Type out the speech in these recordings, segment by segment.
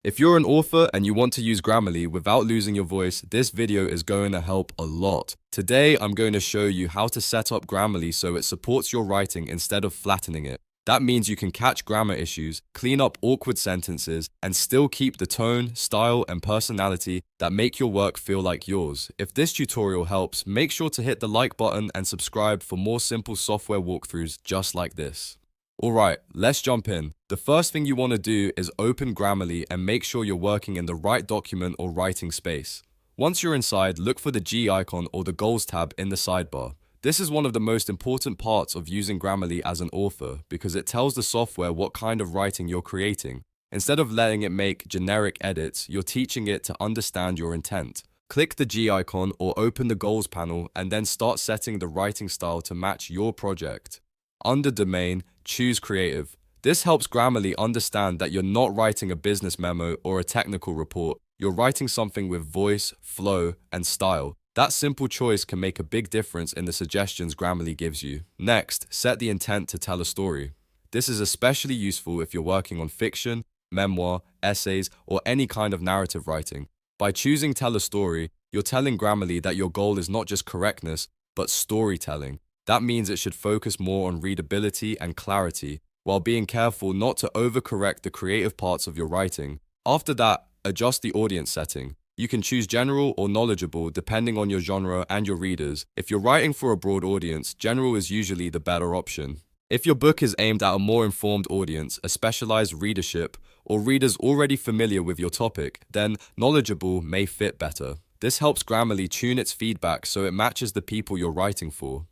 If you're an author and you want to use Grammarly without losing your voice, this video is going to help a lot. Today, I'm going to show you how to set up Grammarly so it supports your writing instead of flattening it. That means you can catch grammar issues, clean up awkward sentences, and still keep the tone, style, and personality that make your work feel like yours. If this tutorial helps, make sure to hit the like button and subscribe for more simple software walkthroughs just like this. Alright, let's jump in. The first thing you want to do is open Grammarly and make sure you're working in the right document or writing space. Once you're inside, look for the G icon or the Goals tab in the sidebar. This is one of the most important parts of using Grammarly as an author because it tells the software what kind of writing you're creating. Instead of letting it make generic edits, you're teaching it to understand your intent. Click the G icon or open the Goals panel and then start setting the writing style to match your project. Under Domain, choose Creative. This helps Grammarly understand that you're not writing a business memo or a technical report. You're writing something with voice, flow, and style. That simple choice can make a big difference in the suggestions Grammarly gives you. Next, set the intent to tell a story. This is especially useful if you're working on fiction, memoir, essays, or any kind of narrative writing. By choosing Tell a Story, you're telling Grammarly that your goal is not just correctness, but storytelling. That means it should focus more on readability and clarity, while being careful not to overcorrect the creative parts of your writing. After that, adjust the audience setting. You can choose general or knowledgeable depending on your genre and your readers. If you're writing for a broad audience, general is usually the better option. If your book is aimed at a more informed audience, a specialized readership, or readers already familiar with your topic, then knowledgeable may fit better. This helps Grammarly tune its feedback so it matches the people you're writing for.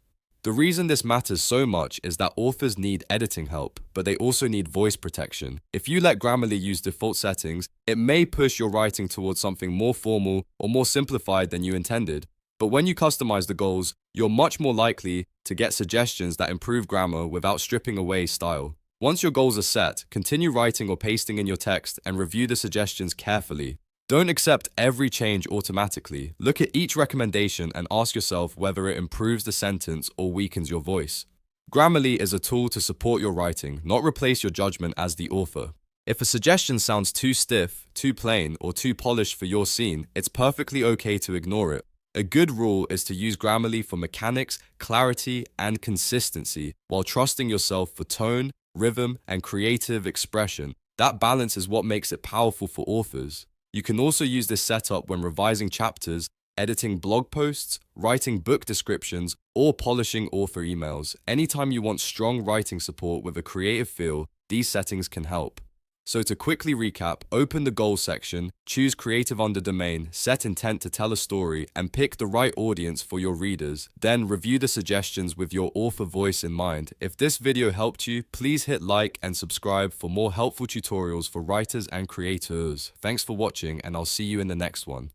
The reason this matters so much is that authors need editing help, but they also need voice protection. If you let Grammarly use default settings, it may push your writing towards something more formal or more simplified than you intended. But when you customize the goals, you're much more likely to get suggestions that improve grammar without stripping away style. Once your goals are set, continue writing or pasting in your text and review the suggestions carefully. Don't accept every change automatically. Look at each recommendation and ask yourself whether it improves the sentence or weakens your voice. Grammarly is a tool to support your writing, not replace your judgment as the author. If a suggestion sounds too stiff, too plain, or too polished for your scene, it's perfectly okay to ignore it. A good rule is to use Grammarly for mechanics, clarity, and consistency, while trusting yourself for tone, rhythm, and creative expression. That balance is what makes it powerful for authors. You can also use this setup when revising chapters, editing blog posts, writing book descriptions, or polishing author emails. Anytime you want strong writing support with a creative feel, these settings can help. So to quickly recap, open the Goals section, choose Creative under Domain, set intent to tell a story, and pick the right audience for your readers. Then review the suggestions with your author voice in mind. If this video helped you, please hit like and subscribe for more helpful tutorials for writers and creators. Thanks for watching, and I'll see you in the next one.